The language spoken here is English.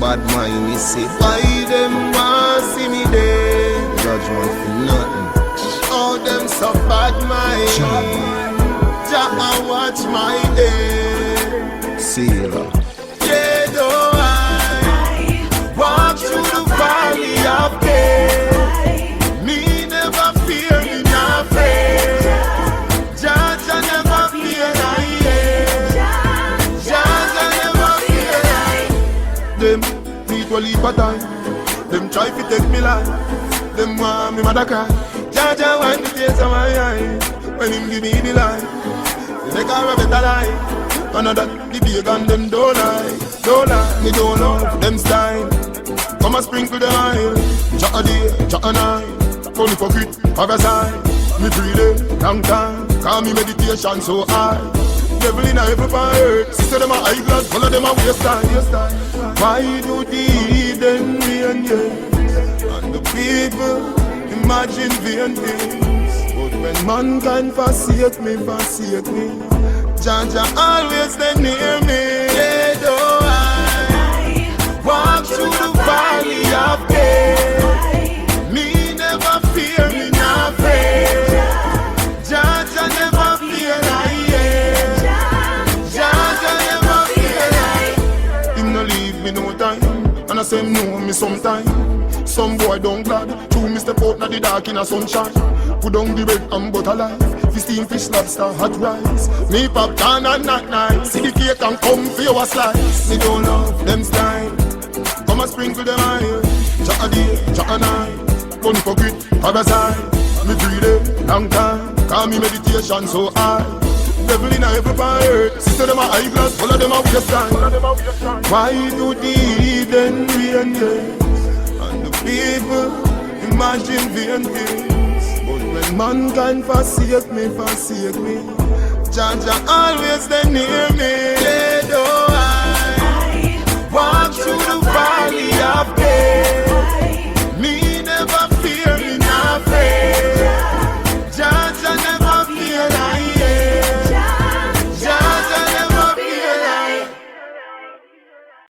bad mind, you see. Why them want see me there? Judgment for nothing. All them so bad mind. Jah watch my day. Sailor. Yeah, though I walk through the valley of death, me never fear, me not afraid. Jah never fear, I am. Jah never fear. Them need to leave a time. Them try to take me life. Them want me mother cry. Jah want the tears of my eyes. When him give me the life, they make a better life. Another the big and them don't lie. Me don't love them style. Come and sprinkle the oil. Jah a day, Jah a night. Funny hypocrite, parasite. Me breathe it, long time. Call me meditation so high. Devil in a heaven for earth. Sister them a high blood, all of them a waste time. Why do the heathen rain, yeah? And the people imagine vain things. But when mankind forsake me, Jah always stay near me. Yeah, though I walk through the valley of death, me never fear, me not afraid. Jah never fear, I am. Jah never fear. Him no leave me no time, and I say him know me sometime. Some boy don't glad, true me step out na the dark in a sunshine. Put down the bread and butter life. Fish, steam, fish, lobster, hot rice. Me popcorn and not nice. See the cake and come for your slice. Me don't love them style. Come and sprinkle them oil. Jah a day, Jah a night. Funny hypocrite, parasite. Me breathe it, long time. Call me meditation so high. Devil in a heaven for earth. Sister them a high blood, all of them a waste time. Why do the heathen rain, yeah? And the people imagine vain things. But when mankind forsake me, Jah always stay near me.